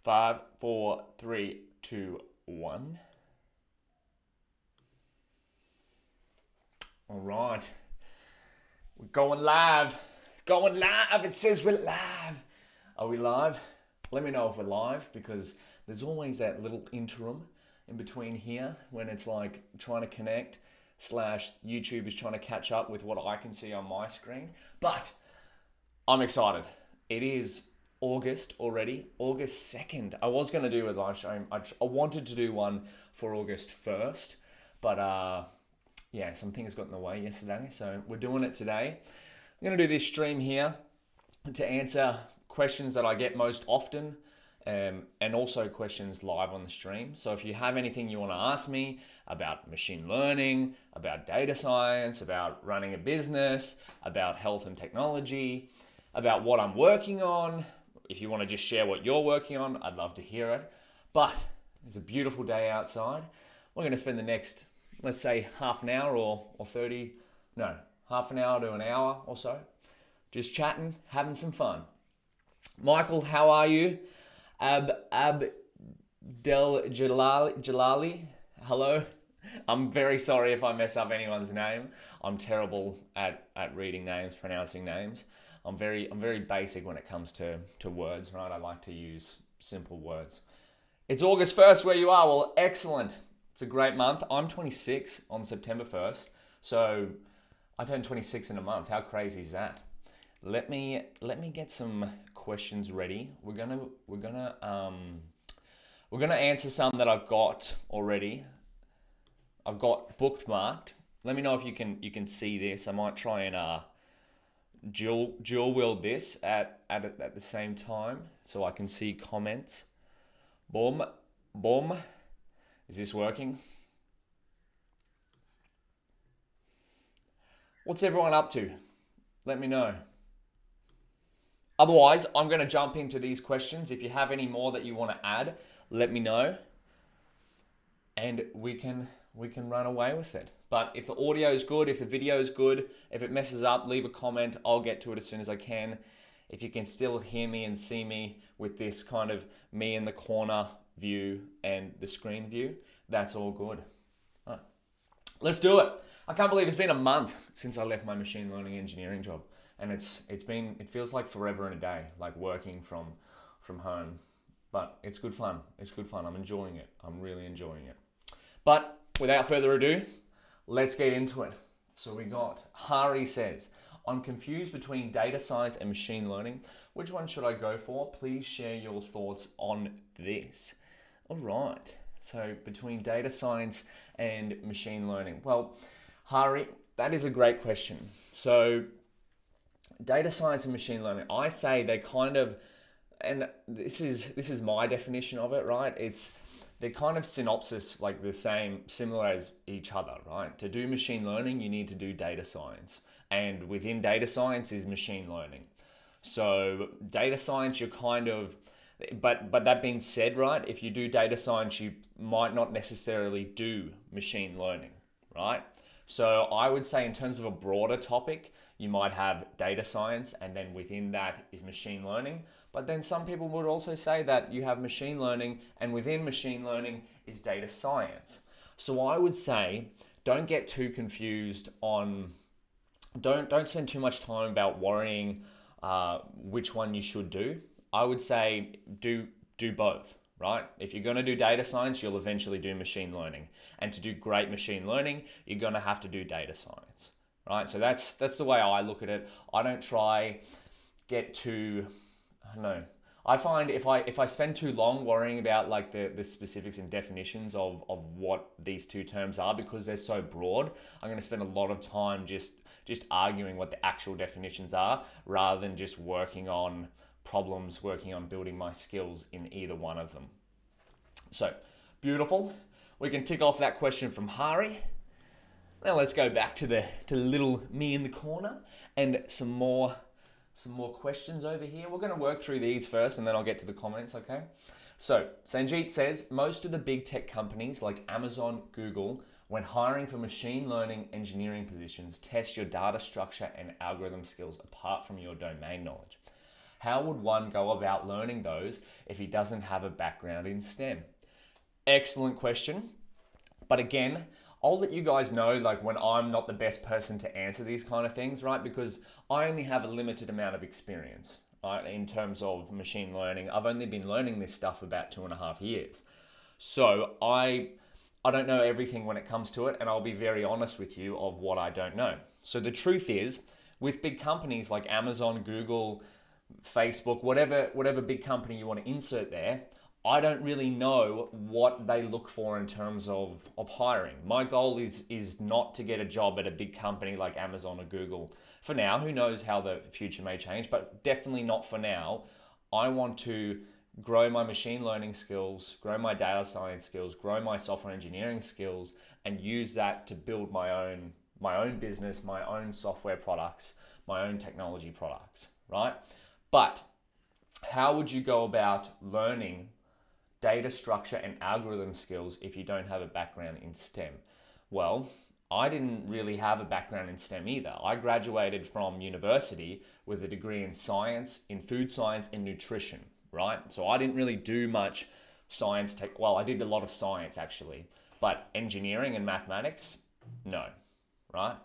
5, 4, 3, 2, 1. All right. We're going live. Going live. It says we're live. Are we live? Let me know if we're live, because there's always that little interim in between here when it's like trying to connect / YouTube is trying to catch up with what I can see on my screen. But I'm excited. It is August already, August 2nd. I was going to do a live stream. I wanted to do one for August 1st, but yeah, some things got in the way yesterday. So we're doing it today. I'm going to do this stream here to answer questions that I get most often, and also questions live on the stream. So if you have anything you want to ask me about machine learning, about data science, about running a business, about health and technology, about what I'm working on, if you want to just share what you're working on, I'd love to hear it. But it's a beautiful day outside. We're going to spend the next, let's say, half an hour or 30, no, half an hour to an hour or so, just chatting, having some fun. Michael, how are you? Abdel Jalali, hello. I'm very sorry if I mess up anyone's name. I'm terrible at reading names, pronouncing names. I'm very basic when it comes to words, right? I like to use simple words. It's August 1st where you are. Well, excellent. It's a great month. I'm 26 on September 1st. So I turned 26 in a month. How crazy is that? Let me get some questions ready. We're gonna answer some that I've got already. I've got bookmarked. Let me know if you can see this. I might try and dual wield this at the same time so I can see comments. Boom. Is this working? What's everyone up to? Let me know. Otherwise, I'm going to jump into these questions. If you have any more that you want to add, let me know, and we can run away with it. But if the audio is good, if the video is good, if it messes up, leave a comment. I'll get to it as soon as I can. If you can still hear me and see me with this kind of me in the corner view and the screen view, that's all good. All right. Let's do it. I can't believe it's been a month since I left my machine learning engineering job. And it feels like forever and a day, like working from home. But it's good fun. I'm enjoying it. I'm really enjoying it. But without further ado, let's get into it. So we got Hari says, I'm confused between data science and machine learning. Which one should I go for? Please share your thoughts on this. All right. So between data science and machine learning. Well, Hari, that is a great question. So data science and machine learning, I say they kind of, and this is my definition of it, right? They're kind of synopsis, like the same, similar as each other, right? To do machine learning, you need to do data science. And within data science is machine learning. So data science, you're kind of, but that being said, right? If you do data science, you might not necessarily do machine learning, right? So I would say in terms of a broader topic, you might have data science, and then within that is machine learning. But then some people would also say that you have machine learning, and within machine learning is data science. So I would say don't get too confused on, don't spend too much time about worrying which one you should do. I would say do both, right? If you're going to do data science, you'll eventually do machine learning. And to do great machine learning, you're going to have to do data science, right? So that's the way I look at it. I don't try get too, I don't know. I find if I spend too long worrying about like the specifics and definitions of what these two terms are, because they're so broad, I'm going to spend a lot of time just arguing what the actual definitions are, rather than just working on problems, working on building my skills in either one of them. So, beautiful. We can tick off that question from Hari. Now let's go back to little me in the corner and some more questions over here. We're going to work through these first, and then I'll get to the comments, okay? So, Sanjeet says, most of the big tech companies like Amazon, Google, when hiring for machine learning engineering positions, test your data structure and algorithm skills apart from your domain knowledge. How would one go about learning those if he doesn't have a background in STEM? Excellent question. But again, I'll let you guys know like when I'm not the best person to answer these kind of things, right? Because I only have a limited amount of experience, right? In terms of machine learning, I've only been learning this stuff about 2.5 years. So I don't know everything when it comes to it, and I'll be very honest with you of what I don't know. So the truth is, with big companies like Amazon, Google, Facebook, whatever big company you want to insert there, I don't really know what they look for in terms of hiring. My goal is not to get a job at a big company like Amazon or Google. For now, who knows how the future may change, but definitely not for now. I want to grow my machine learning skills, grow my data science skills, grow my software engineering skills, and use that to build my own business, my own software products, my own technology products, right? But how would you go about learning data structure and algorithm skills if you don't have a background in STEM? Well, I didn't really have a background in STEM either. I graduated from university with a degree in science, in food science and nutrition, right? So I didn't really do much science tech. Well, I did a lot of science actually, but engineering and mathematics, no, right?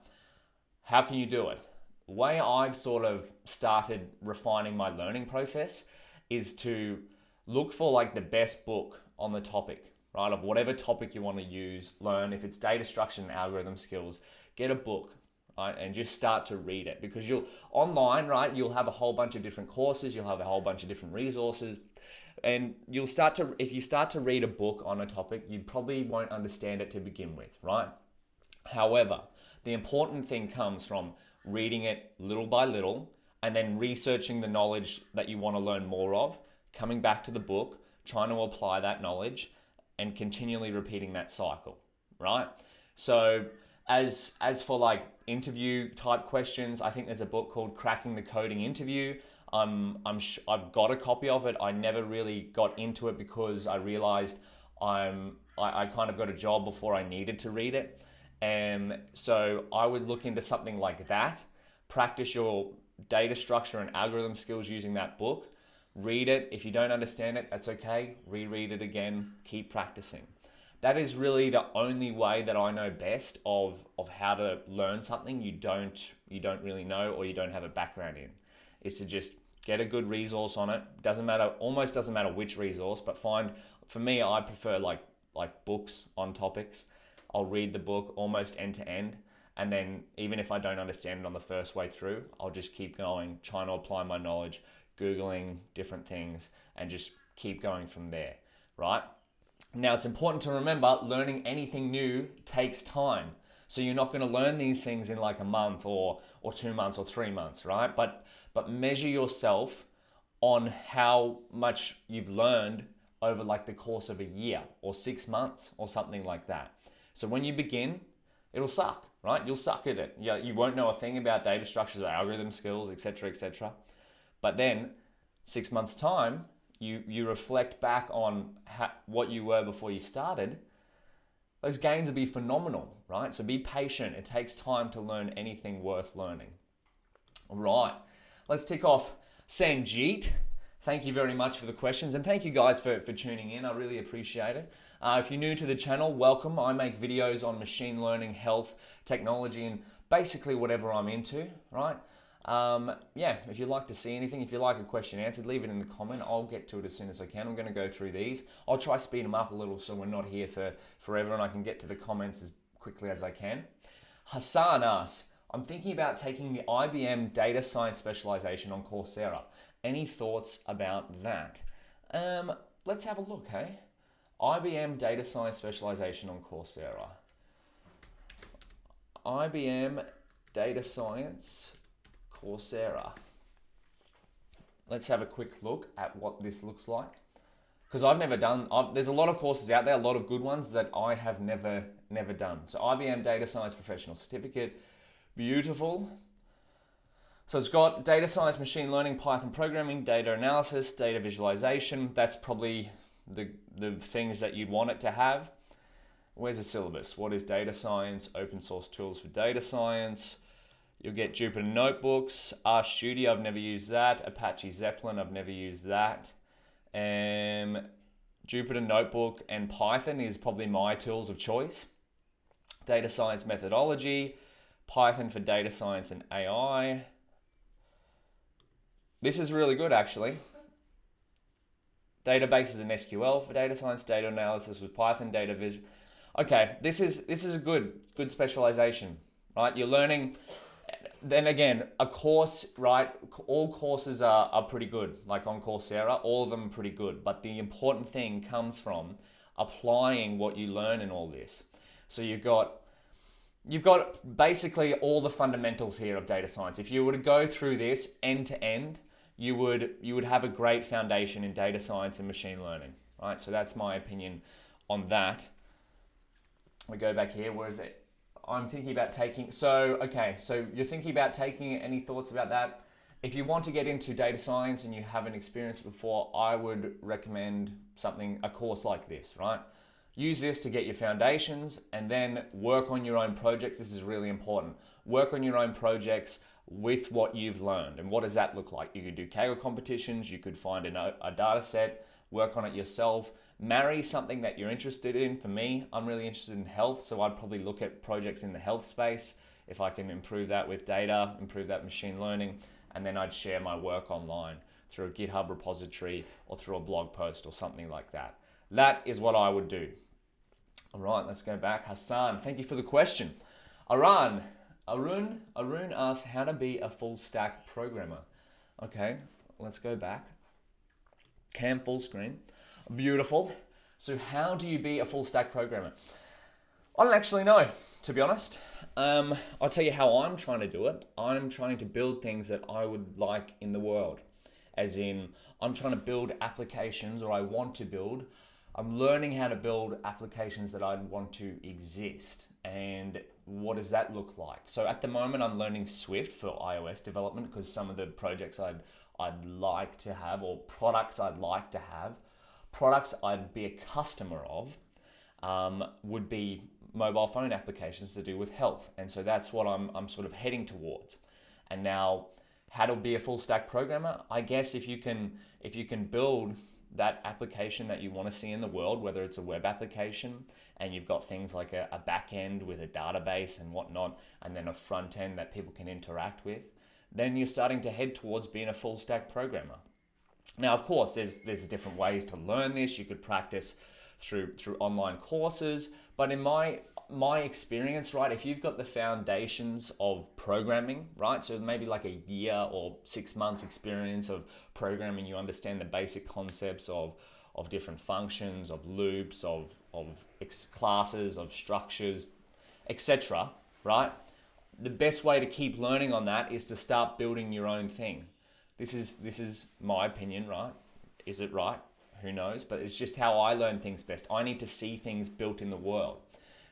How can you do it? The way I've sort of started refining my learning process is to look for like the best book on the topic, right? Of whatever topic you want to use, learn. If it's data structure and algorithm skills, get a book, right? And just start to read it, because you'll online, right? You'll have a whole bunch of different courses. You'll have a whole bunch of different resources, and you'll start to, if you start to read a book on a topic, you probably won't understand it to begin with, right? However, the important thing comes from reading it little by little and then researching the knowledge that you want to learn more of, coming back to the book, trying to apply that knowledge, and continually repeating that cycle, right? So as for like interview type questions, I think there's a book called Cracking the Coding Interview. I've got a copy of it. I never really got into it because I realized I kind of got a job before I needed to read it. And so I would look into something like that, practice your data structure and algorithm skills using that book. Read it. If you don't understand it, that's okay. Reread it again. Keep practicing. That is really the only way that I know best of how to learn something you don't really know or you don't have a background in, is to just get a good resource on it. Almost doesn't matter which resource, but for me, I prefer like books on topics. I'll read the book almost end to end, and then even if I don't understand it on the first way through, I'll just keep going, trying to apply my knowledge, Googling different things, and just keep going from there, right? Now, it's important to remember learning anything new takes time. So you're not going to learn these things in like a month or 2 months or 3 months, right? But measure yourself on how much you've learned over like the course of a year or 6 months or something like that. So when you begin, it'll suck, right? You'll suck at it. You won't know a thing about data structures or algorithm skills, etc., etc. But then 6 months time, you reflect back on what you were before you started. Those gains will be phenomenal, right? So be patient. It takes time to learn anything worth learning. All right, let's tick off Sanjeet. Thank you very much for the questions, and thank you guys for tuning in. I really appreciate it. If you're new to the channel, welcome. I make videos on machine learning, health, technology, and basically whatever I'm into, right? If you'd like to see anything, if you like a question answered, leave it in the comment. I'll get to it as soon as I can. I'm going to go through these. I'll try speed them up a little so we're not here for forever and I can get to the comments as quickly as I can. Hassan asks, I'm thinking about taking the IBM data science specialization on Coursera. Any thoughts about that? Let's have a look, hey? IBM data science specialization on Coursera. IBM data science Coursera. Let's have a quick look at what this looks like, because I've never done. There's a lot of courses out there, a lot of good ones that I have never done. So IBM Data Science Professional Certificate, beautiful. So it's got data science, machine learning, Python programming, data analysis, data visualization. That's probably the things that you'd want it to have. Where's the syllabus? What is data science? Open source tools for data science. You'll get Jupyter Notebooks, RStudio, I've never used that. Apache Zeppelin, I've never used that. Jupyter Notebook and Python is probably my tools of choice. Data science methodology, Python for data science and AI. This is really good, actually. Databases and SQL for data science, data analysis with Python, data vision. Okay, this is a good specialization, right? You're learning. Then again, a course, right? All courses are pretty good. Like on Coursera, all of them are pretty good. But the important thing comes from applying what you learn in all this. So you've got basically all the fundamentals here of data science. If you were to go through this end to end, you would have a great foundation in data science and machine learning, right? So that's my opinion on that. We go back here. Where is it? I'm thinking about taking. So you're thinking about taking it. Any thoughts about that? If you want to get into data science and you haven't experienced before, I would recommend a course like this, right? Use this to get your foundations and then work on your own projects. This is really important. Work on your own projects with what you've learned. And what does that look like? You could do Kaggle competitions, you could find a data set, work on it yourself, marry something that you're interested in. For me, I'm really interested in health, so I'd probably look at projects in the health space. If I can improve that with data, improve that machine learning, and then I'd share my work online through a GitHub repository or through a blog post or something like that. That is what I would do. All right, let's go back. Hassan, thank you for the question. Arun asks how to be a full stack programmer. Okay, let's go back. Cam full screen. Beautiful. So how do you be a full stack programmer? I don't actually know, to be honest. I'll tell you how I'm trying to do it. I'm trying to build things that I would like in the world. As in, I'm trying to build applications, or I want to build. I'm learning how to build applications that I'd want to exist. And what does that look like? So at the moment, I'm learning Swift for iOS development, because some of the projects I'd like to have, or products I'd like to have, products I'd be a customer of, would be mobile phone applications to do with health. And so that's what I'm sort of heading towards. And now, how to be a full stack programmer? I guess if you can build that application that you want to see in the world, whether it's a web application and you've got things like a back end with a database and whatnot, and then a front end that people can interact with, then you're starting to head towards being a full stack programmer. Now, of course, there's different ways to learn this. You could practice through online courses, but in my experience, right, if you've got the foundations of programming, right, so maybe like a year or 6 months experience of programming, you understand the basic concepts of different functions, of loops, of classes, of structures, etc., right? The best way to keep learning on that is to start building your own thing. This is my opinion, right? Is it right? Who knows? But it's just how I learn things best. I need to see things built in the world.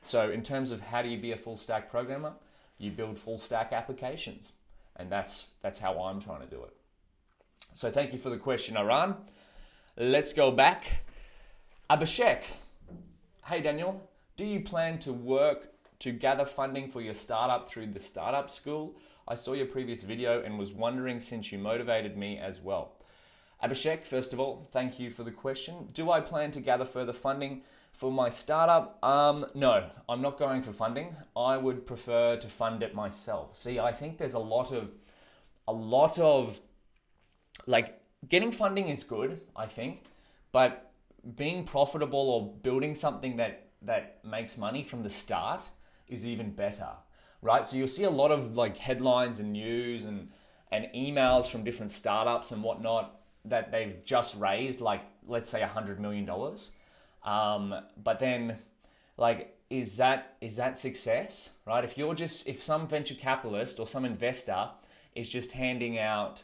So in terms of how do you be a full stack programmer, you build full stack applications. And that's how I'm trying to do it. So thank you for the question, Aran. Let's go back. Abhishek. Hey, Daniel. Do you plan to work to gather funding for your startup through the startup school? I saw your previous video and was wondering, since you motivated me as well. Abhishek, first of all, thank you for the question. Do I plan to gather further funding for my startup? No, I'm not going for funding. I would prefer to fund it myself. See, I think there's a lot of like, getting funding is good, I think, but being profitable or building something that makes money from the start is even better, right? So you'll see a lot of like headlines and news and emails from different startups and whatnot that they've just raised, like, let's say $100 million. But then, like, is that success, right? If some venture capitalist or some investor is just handing out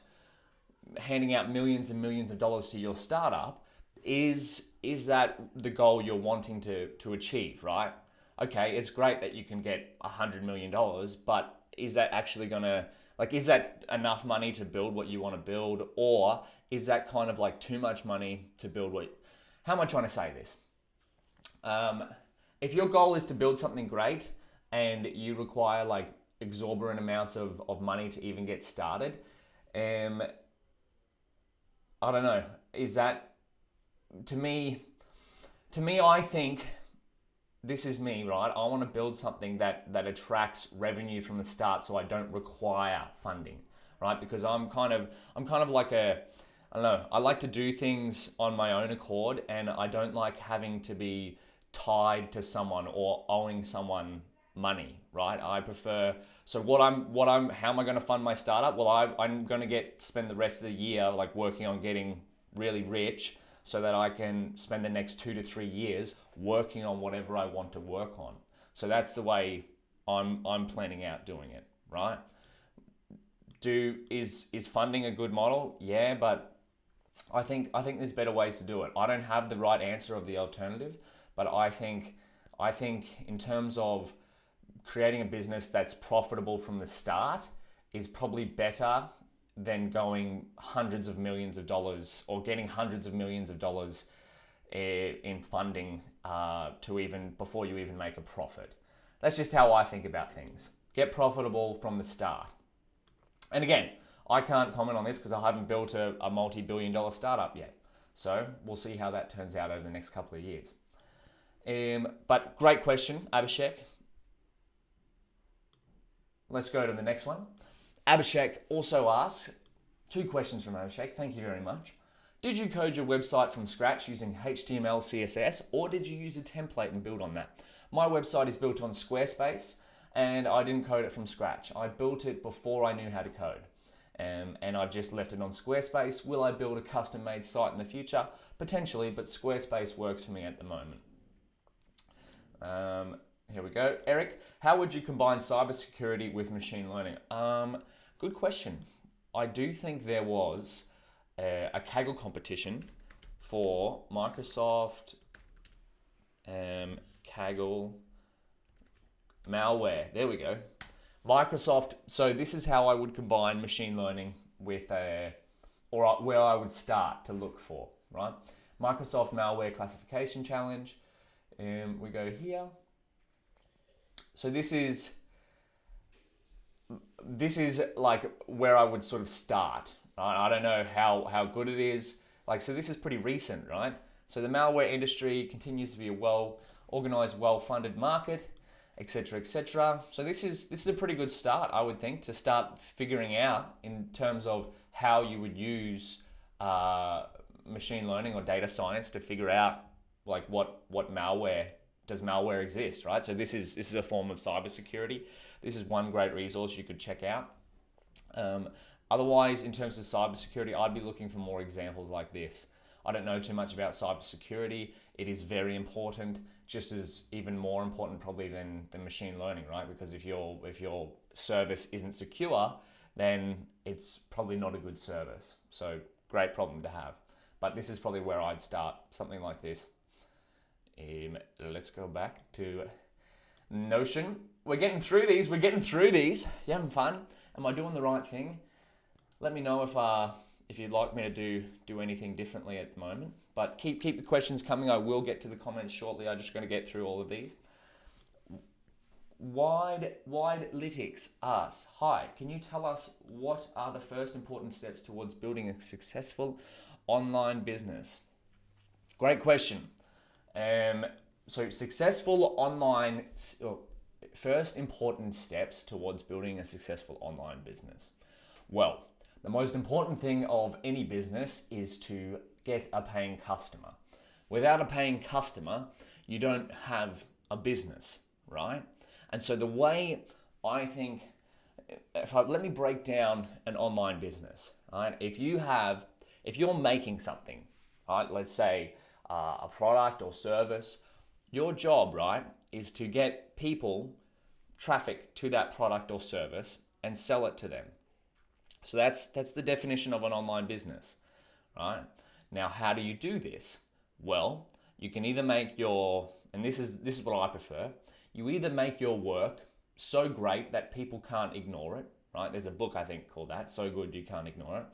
millions and millions of dollars to your startup, is that the goal you're wanting to achieve, right? Okay, it's great that you can get $100 million, but is that actually gonna, like, is that enough money to build what you want to build? Or is that kind of like too much money to build how am I trying to say this? If your goal is to build something great and you require like exorbitant amounts of money to even get started. I don't know. Is that, to me, I think, this is me, right? I want to build something that attracts revenue from the start, so I don't require funding, right? Because I'm kind of like I don't know. I like to do things on my own accord, and I don't like having to be tied to someone or owing someone money, right? I prefer. So how am I going to fund my startup? Well, I'm going to spend the rest of the year like working on getting really rich, so that I can spend the next 2 to 3 years working on whatever I want to work on. So that's the way I'm planning out doing it, right? Is funding a good model? Yeah, but I think there's better ways to do it. I don't have the right answer of the alternative, but I think in terms of creating a business that's profitable from the start is probably better than going hundreds of millions of dollars or getting hundreds of millions of dollars in funding before you even make a profit. That's just how I think about things. Get profitable from the start. And again, I can't comment on this because I haven't built a multi-billion-dollar startup yet. So we'll see how that turns out over the next couple of years. But great question, Abhishek. Let's go to the next one. Abhishek also asks, 2 questions from Abhishek, thank you very much. Did you code your website from scratch using HTML, CSS, or did you use a template and build on that? My website is built on Squarespace, and I didn't code it from scratch. I built it before I knew how to code, and I've just left it on Squarespace. Will I build a custom-made site in the future? Potentially, but Squarespace works for me at the moment. Here we go. Eric, how would you combine cybersecurity with machine learning? Good question. I do think there was a Kaggle competition for Microsoft Kaggle malware. There we go. Microsoft. So this is how I would combine machine learning with or where I would start to look for, right? Microsoft malware classification challenge. We go here. So this is like where I would sort of start, right? I don't know how good it is. Like, so this is pretty recent, right? So the malware industry continues to be a well-organized, well-funded market, etc., etc. So this is a pretty good start, I would think, to start figuring out in terms of how you would use machine learning or data science to figure out like what malware. Does malware exist, right? So this is a form of cybersecurity. This is one great resource you could check out. Otherwise, in terms of cybersecurity, I'd be looking for more examples like this. I don't know too much about cybersecurity. It is very important, just as even more important probably than machine learning, right? Because if your service isn't secure, then it's probably not a good service. So great problem to have. But this is probably where I'd start, something like this. Let's go back to Notion. We're getting through these. You having fun? Am I doing the right thing? Let me know if you'd like me to do anything differently at the moment. But keep the questions coming. I will get to the comments shortly. I'm just going to get through all of these. Widelytics asks, hi, can you tell us what are the first important steps towards building a successful online business? Great question. So successful online, first important steps towards building a successful online business. Well, the most important thing of any business is to get a paying customer. Without a paying customer, you don't have a business, right? And so the way I think, let me break down an online business, right? If you're making something, right? Let's say a product or service, your job, right, is to get people traffic to that product or service and sell it to them. So that's the definition of an online business, right? Now, how do you do this? Well, you can either make and this is what I prefer, you either make your work so great that people can't ignore it, right? There's a book, I think, called that, So Good You Can't Ignore It,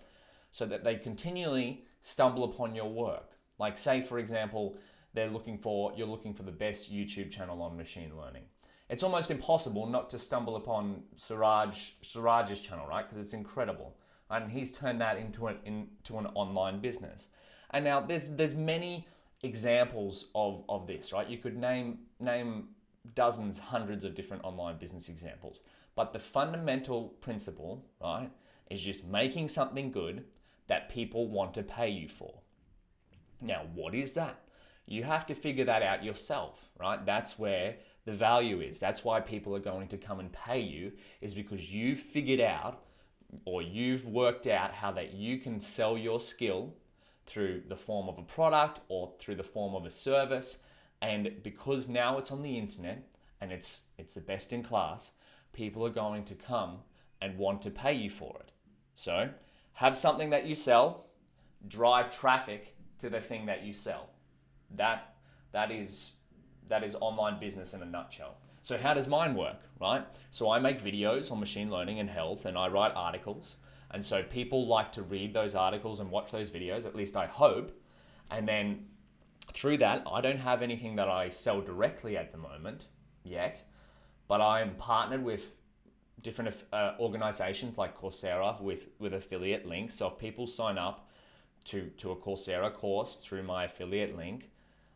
so that they continually stumble upon your work. Like, say, for example, you're looking for the best YouTube channel on machine learning. It's almost impossible not to stumble upon Suraj's channel, right? Because it's incredible, right? And he's turned that into an online business. And now there's many examples of this, right? You could name dozens, hundreds of different online business examples. But the fundamental principle, right, is just making something good that people want to pay you for. Now, what is that? You have to figure that out yourself, right? That's where the value is. That's why people are going to come and pay you, is because you've figured out, or you've worked out how that you can sell your skill through the form of a product or through the form of a service. And because now it's on the internet and it's the best in class, people are going to come and want to pay you for it. So have something that you sell, drive traffic to the thing that you sell. That is online business in a nutshell. So how does mine work, right? So I make videos on machine learning and health, and I write articles. And so people like to read those articles and watch those videos, at least I hope. And then through that, I don't have anything that I sell directly at the moment yet, but I'm partnered with different organizations like Coursera with affiliate links. So if people sign up to a Coursera course through my affiliate link,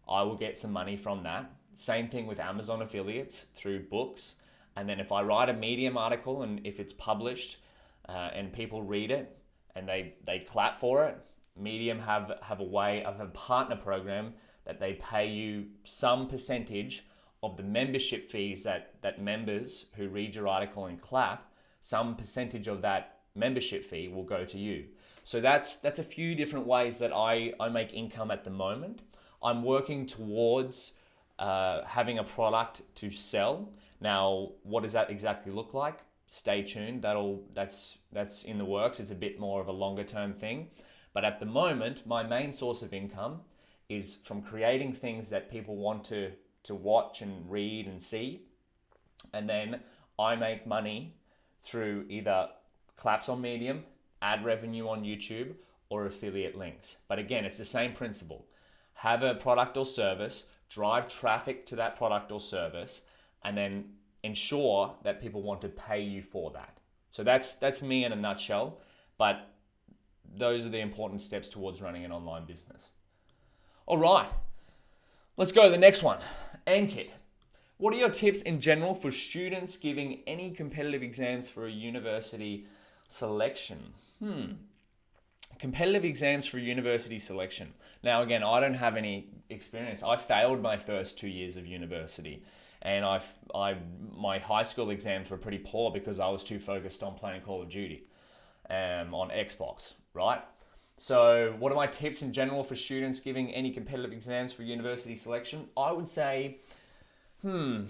I will get some money from that. Same thing with Amazon affiliates through books. And then if I write a Medium article and if it's published and people read it and they clap for it, Medium have a partner program that they pay you some percentage of the membership fees that members who read your article and clap, some percentage of that membership fee will go to you. So that's a few different ways that I make income at the moment. I'm working towards having a product to sell. Now, what does that exactly look like? Stay tuned. That's in the works. It's a bit more of a longer term thing. But at the moment, my main source of income is from creating things that people want to watch and read and see. And then I make money through either claps on Medium, ad revenue on YouTube, or affiliate links. But again, it's the same principle. Have a product or service, drive traffic to that product or service, and then ensure that people want to pay you for that. So that's me in a nutshell, but those are the important steps towards running an online business. All right, let's go to the next one. Ankit, what are your tips in general for students giving any competitive exams for a university selection? Competitive exams for university selection. Now, again, I don't have any experience. I failed my first 2 years of university, and my high school exams were pretty poor because I was too focused on playing Call of Duty on Xbox, right? So what are my tips in general for students giving any competitive exams for university selection? I would say, if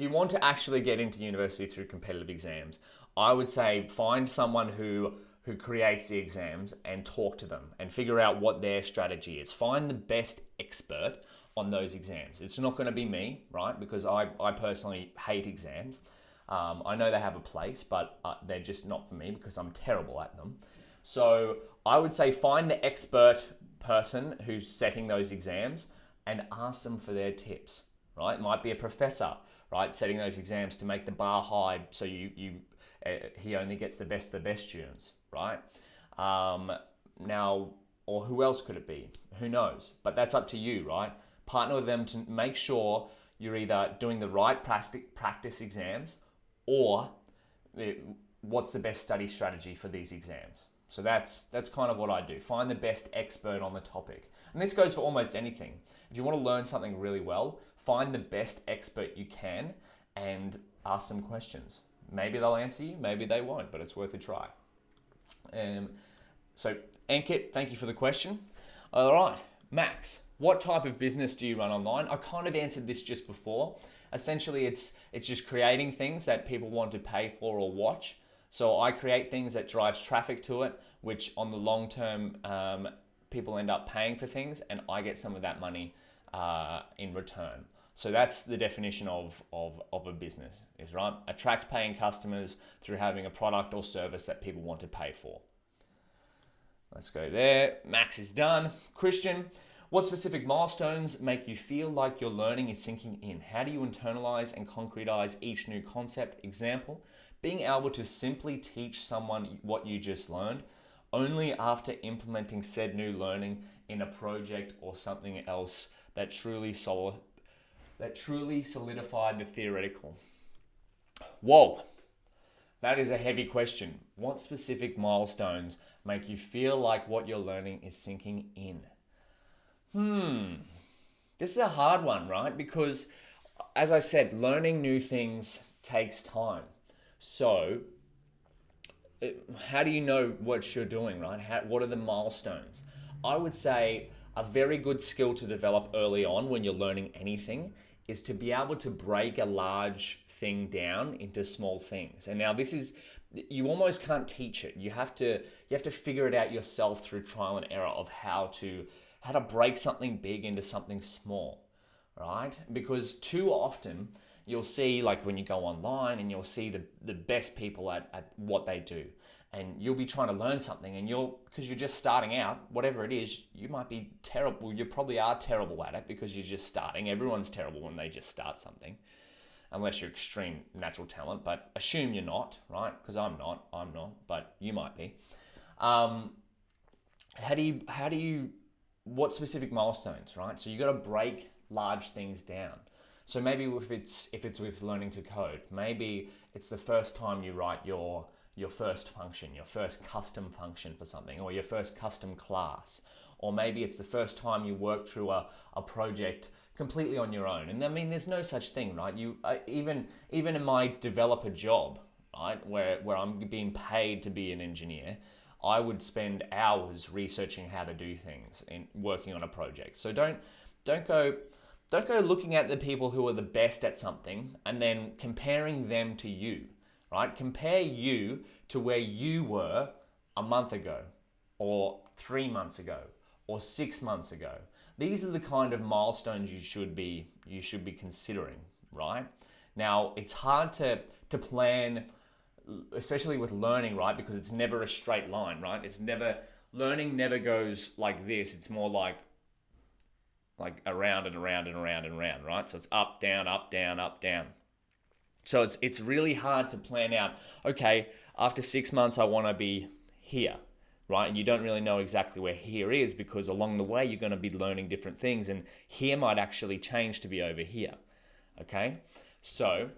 you want to actually get into university through competitive exams, I would say find someone who creates the exams and talk to them and figure out what their strategy is. Find the best expert on those exams. It's not going to be me, right? Because I personally hate exams. I know they have a place, but they're just not for me because I'm terrible at them. So I would say find the expert person who's setting those exams and ask them for their tips, right? It might be a professor, right, setting those exams to make the bar high so he only gets the best of the best students, right? Now, or who else could it be? Who knows? But that's up to you, right? Partner with them to make sure you're either doing the right practice exams or what's the best study strategy for these exams. So that's kind of what I do. Find the best expert on the topic. And this goes for almost anything. If you want to learn something really well, find the best expert you can and ask them questions. Maybe they'll answer you, maybe they won't, but it's worth a try. So Ankit, thank you for the question. All right, Max, what type of business do you run online? I kind of answered this just before. Essentially, it's just creating things that people want to pay for or watch. So I create things that drives traffic to it, which on the long term, people end up paying for things, and I get some of that money in return. So that's the definition of a business, is right? Attract paying customers through having a product or service that people want to pay for. Let's go there. Max is done. Christian, What specific milestones make you feel like your learning is sinking in? How do you internalize and concretize each new concept? Example, being able to simply teach someone what you just learned only after implementing said new learning in a project or something else that truly solidified the theoretical. Whoa, that is a heavy question. What specific milestones make you feel like what you're learning is sinking in? This is a hard one, right? Because, as I said, learning new things takes time. So, how do you know what you're doing, right? What are the milestones? I would say a very good skill to develop early on when you're learning anything is to be able to break a large thing down into small things. And now this is, you almost can't teach it. You have to figure it out yourself through trial and error of how to break something big into something small, right? Because too often you'll see, like when you go online and you'll see the best people at what they do, and you'll be trying to learn something, and because you're just starting out, whatever it is, you might be terrible. You probably are terrible at it because you're just starting. Everyone's terrible when they just start something, unless you're extreme natural talent, but assume you're not, right? Because I'm not, but you might be. What specific milestones, right? So you got to break large things down. So maybe if it's with learning to code, maybe it's the first time you write your first function, your first custom function for something, or your first custom class. Or maybe it's the first time you work through a project completely on your own. And I mean, there's no such thing, right? Even in my developer job, right, where I'm being paid to be an engineer, I would spend hours researching how to do things and working on a project. So don't go looking at the people who are the best at something and then comparing them to you, right? Compare you to where you were a month ago, or 3 months ago, or 6 months ago. These are the kind of milestones you should be considering, right? Now, it's hard to plan, especially with learning, right? Because it's never a straight line, right? Learning never goes like this. It's more like around and around and around and around, right? So it's up, down, up, down, up, down. So it's really hard to plan out, okay, after 6 months, I want to be here, right? And you don't really know exactly where here is, because along the way, you're going to be learning different things, and here might actually change to be over here, okay? So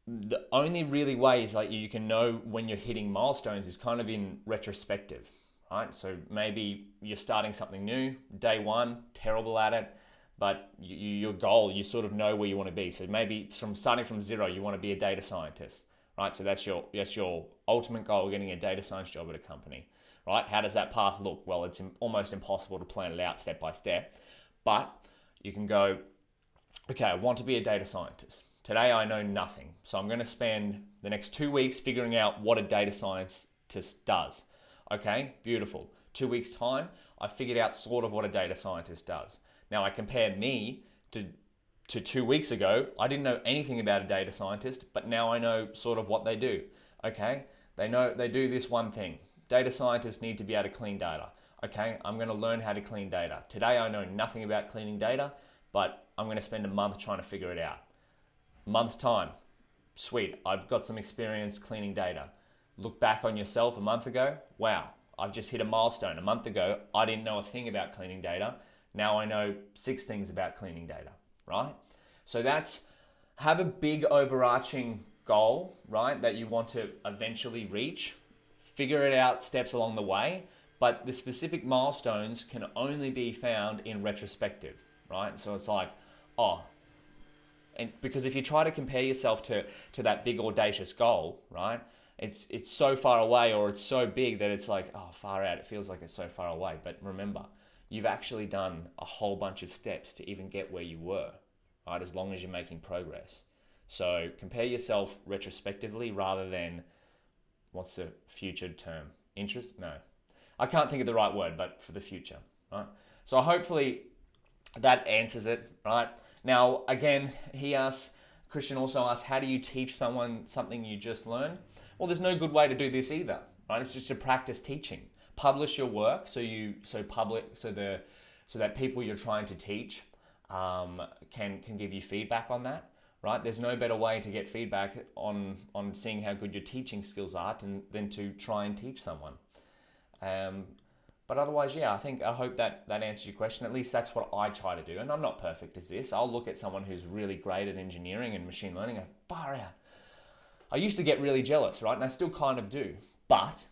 the only really ways like you can know when you're hitting milestones is kind of in retrospective, right? So maybe you're starting something new, day one, terrible at it, but your goal, you sort of know where you want to be. So maybe starting from zero, you want to be a data scientist, right? So that's your ultimate goal, getting a data science job at a company, right? How does that path look? Well, it's almost impossible to plan it out step by step, but you can go, okay, I want to be a data scientist. Today I know nothing, so I'm going to spend the next 2 weeks figuring out what a data scientist does. Okay, beautiful. 2 weeks time, I figured out sort of what a data scientist does. Now I compare me to 2 weeks ago. I didn't know anything about a data scientist, but now I know sort of what they do. Okay, they do this one thing. Data scientists need to be able to clean data. Okay, I'm going to learn how to clean data. Today I know nothing about cleaning data, but I'm going to spend a month trying to figure it out. Month's time, sweet, I've got some experience cleaning data. Look back on yourself a month ago, wow, I've just hit a milestone. A month ago, I didn't know a thing about cleaning data. Now I know 6 things about cleaning data, right? So have a big overarching goal, right, that you want to eventually reach. Figure it out steps along the way, but the specific milestones can only be found in retrospective, right? So it's like, and because if you try to compare yourself to that big audacious goal, right, it's so far away, or it's so big that it's like, far out. It feels like it's so far away. But remember, you've actually done a whole bunch of steps to even get where you were, right? As long as you're making progress. So compare yourself retrospectively rather than, what's the future term? Interest? No. I can't think of the right word, but for the future, right? So hopefully that answers it, right? Now, again, Christian also asks, how do you teach someone something you just learned? Well, there's no good way to do this either, right? It's just a practice teaching. Publish your work, so the so that people you're trying to teach can give you feedback on that, right? There's no better way to get feedback on seeing how good your teaching skills are than to try and teach someone. But otherwise, yeah, I hope that answers your question. At least that's what I try to do. And I'm not perfect as this. I'll look at someone who's really great at engineering and machine learning and go, far out. I used to get really jealous, right? And I still kind of do. But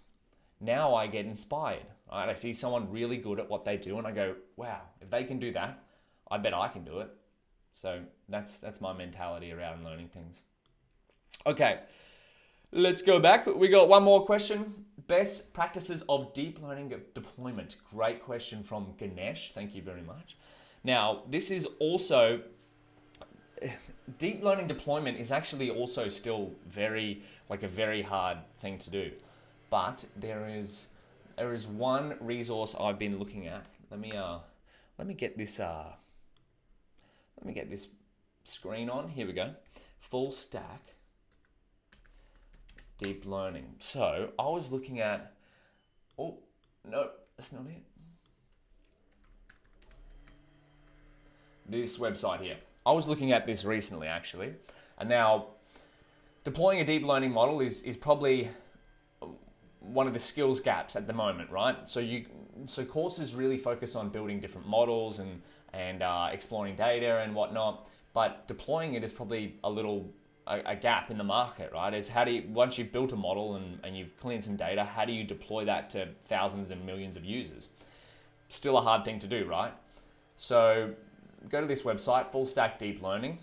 now I get inspired, right? I see someone really good at what they do and I go, wow, if they can do that, I bet I can do it. So that's my mentality around learning things. Okay, let's go back. We got one more question. Best practices of deep learning deployment. Great question from Ganesh. Thank you very much. Now, this is also, deep learning deployment is actually also still a very hard thing to do. But there is one resource I've been looking at. Let me get this screen on. Here we go. Full stack deep learning. So I was looking at, oh no, that's not it. This website here. I was looking at this recently actually, and now deploying a deep learning model is probably one of the skills gaps at the moment, right? So courses really focus on building different models and exploring data and whatnot, but deploying it is probably a gap in the market, right? Is how do you, once you've built a model and you've cleaned some data, how do you deploy that to thousands and millions of users? Still a hard thing to do, right? So go to this website, Full Stack Deep Learning.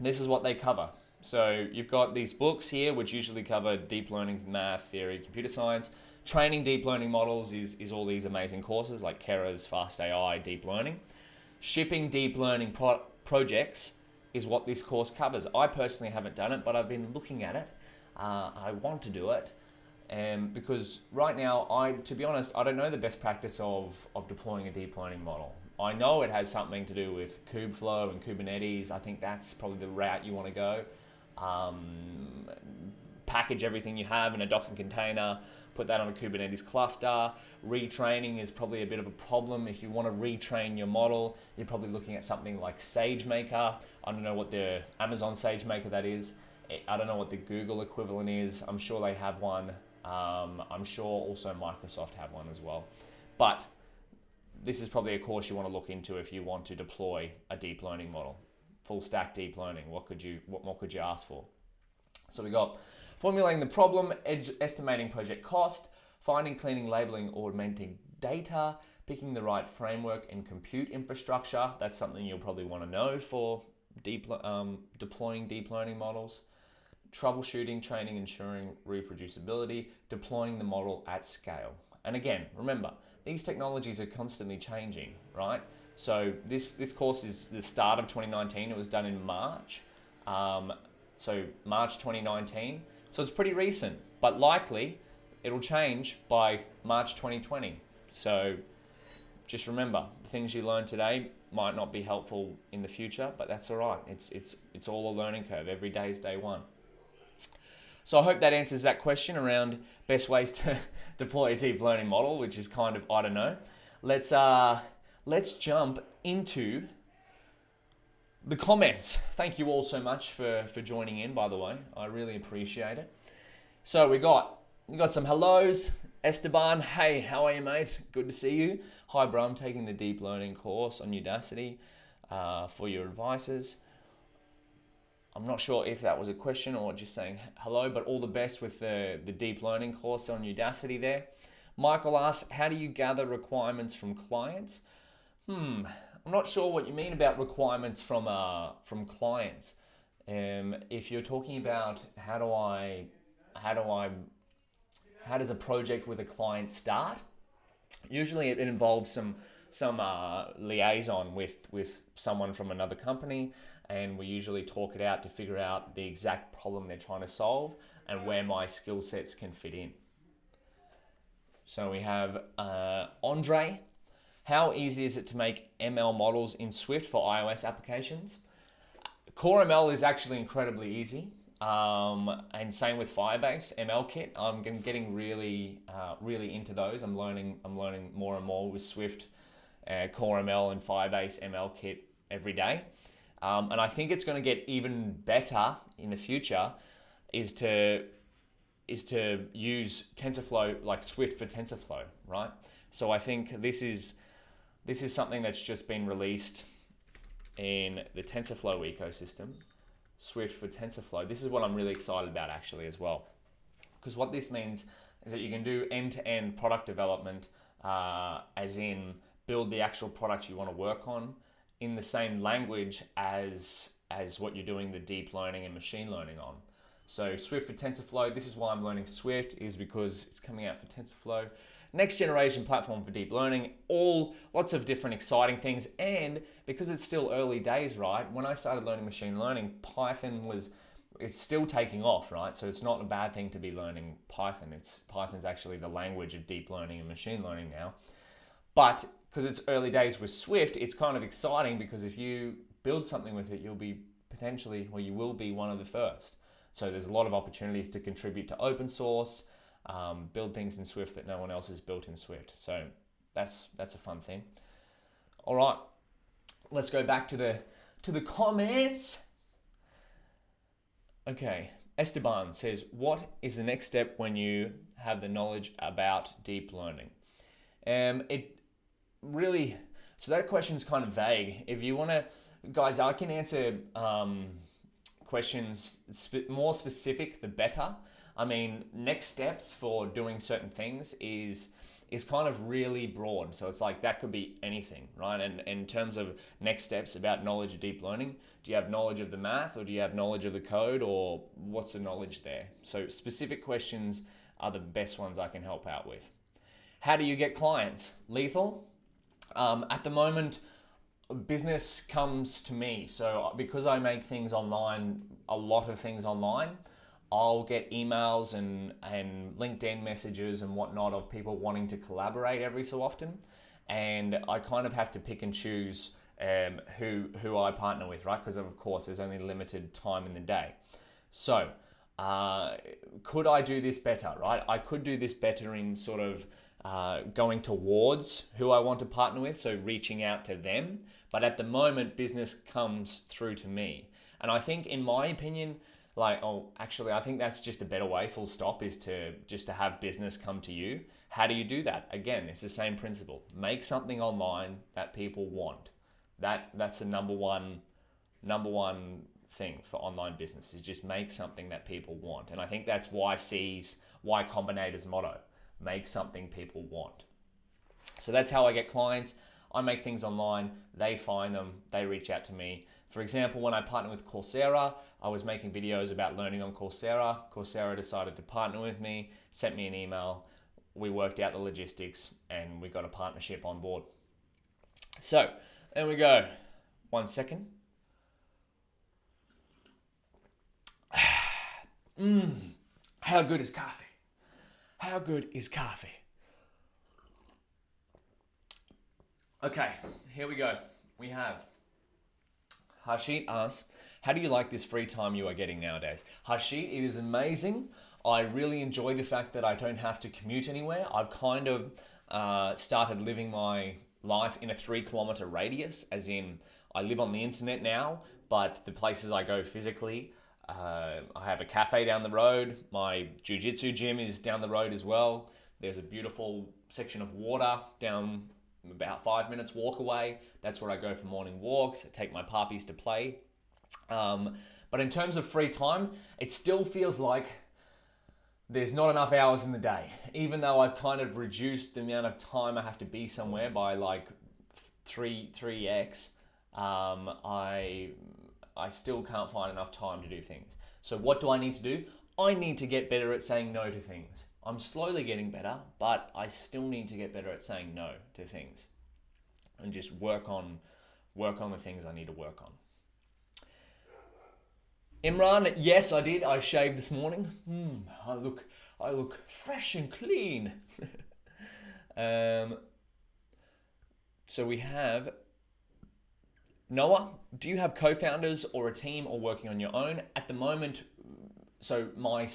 This is what they cover. So you've got these books here, which usually cover deep learning, math, theory, computer science. Training deep learning models is all these amazing courses like Kera's Fast AI, Deep Learning. Shipping deep learning projects is what this course covers. I personally haven't done it, but I've been looking at it. I want to do it. Because right now, to be honest, I don't know the best practice of deploying a deep learning model. I know it has something to do with Kubeflow and Kubernetes. I think that's probably the route you want to go. Package everything you have in a Docker container, put that on a Kubernetes cluster. Retraining is probably a bit of a problem. If you want to retrain your model, you're probably looking at something like SageMaker. I don't know what the Amazon SageMaker that is. I don't know what the Google equivalent is. I'm sure they have one. I'm sure also Microsoft have one as well. But this is probably a course you want to look into if you want to deploy a deep learning model. Full stack deep learning. What more could you ask for? So we got formulating the problem, estimating project cost, finding, cleaning, labeling, augmenting data, picking the right framework and compute infrastructure. That's something you'll probably want to know for deploying deep learning models. Troubleshooting, training, ensuring reproducibility, deploying the model at scale. And again, remember, these technologies are constantly changing, right? So this course is the start of 2019. It was done in March. So March 2019. So it's pretty recent, but likely it'll change by March 2020. So just remember, the things you learn today might not be helpful in the future, but that's all right. It's all a learning curve. Every day is day one. So I hope that answers that question around best ways to deploy a deep learning model, which is kind of, I don't know. Let's jump into the comments. Thank you all so much for joining in, by the way. I really appreciate it. So we got some hellos. Esteban, hey, how are you, mate? Good to see you. Hi, bro, I'm taking the deep learning course on Udacity for your advices. I'm not sure if that was a question or just saying hello, but all the best with the deep learning course on Udacity there. Michael asks, how do you gather requirements from clients? I'm not sure what you mean about requirements from clients. If you're talking about how does a project with a client start? Usually it involves some liaison with someone from another company, and we usually talk it out to figure out the exact problem they're trying to solve and where my skill sets can fit in. So we have Andre. How easy is it to make ML models in Swift for iOS applications? Core ML is actually incredibly easy. And same with Firebase, ML Kit. I'm getting really into those. I'm learning more and more with Swift Core ML and Firebase ML kit every day. And I think it's going to get even better in the future is to use TensorFlow, like Swift for TensorFlow, right? So I think this is something that's just been released in the TensorFlow ecosystem, Swift for TensorFlow. This is what I'm really excited about actually as well. Because what this means is that you can do end-to-end product development, as in build the actual product you want to work on in the same language as what you're doing the deep learning and machine learning on. So Swift for TensorFlow, this is why I'm learning Swift, is because it's coming out for TensorFlow. Next generation platform for deep learning, lots of different exciting things. And because it's still early days, right? When I started learning machine learning, it's still taking off, right? So it's not a bad thing to be learning Python. Python's actually the language of deep learning and machine learning now. But because it's early days with Swift, it's kind of exciting because if you build something with it, you will be one of the first. So there's a lot of opportunities to contribute to open source, build things in Swift that no one else has built in Swift. So that's a fun thing. All right, let's go back to the comments. Okay, Esteban says, what is the next step when you have the knowledge about deep learning? So that question is kind of vague. If you want to, guys, I can answer questions more specific, the better. I mean, next steps for doing certain things is kind of really broad. So it's like that could be anything, right? And in terms of next steps about knowledge of deep learning, do you have knowledge of the math or do you have knowledge of the code, or what's the knowledge there? So specific questions are the best ones I can help out with. How do you get clients? Lethal. At the moment, business comes to me. So because I make things online, a lot of things online, I'll get emails and LinkedIn messages and whatnot of people wanting to collaborate every so often. And I kind of have to pick and choose who I partner with, right? Because of course there's only limited time in the day. So could I do this better, right? I could do this better in sort of going towards who I want to partner with, so reaching out to them. But at the moment, business comes through to me. And I think, in my opinion, I think that's just a better way, full stop, is to have business come to you. How do you do that? Again, it's the same principle. Make something online that people want. That's the number one thing for online business, is just make something that people want. And I think that's Y Combinator's motto. Make something people want. So that's how I get clients. I make things online, they find them, they reach out to me. For example, when I partnered with Coursera, I was making videos about learning on Coursera. Coursera decided to partner with me, sent me an email, we worked out the logistics, and we got a partnership on board. So, there we go. 1 second. How good is coffee? How good is coffee? Okay, here we go. We have Harshit asks, how do you like this free time you are getting nowadays? Harshit, it is amazing. I really enjoy the fact that I don't have to commute anywhere. I've kind of started living my life in a 3-kilometer radius, as in I live on the internet now, but the places I go physically, I have a cafe down the road. My jiu-jitsu gym is down the road as well. There's a beautiful section of water down about 5 minutes walk away. That's where I go for morning walks. I take my puppies to play. But in terms of free time, it still feels like there's not enough hours in the day. Even though I've kind of reduced the amount of time I have to be somewhere by like 3x, I still can't find enough time to do things. So what do I need to do? I need to get better at saying no to things. I'm slowly getting better, but I still need to get better at saying no to things and just work on the things I need to work on. Imran, yes, I did. I shaved this morning. I look fresh and clean. So we have Noah. Do you have co-founders or a team, or working on your own at the moment? So my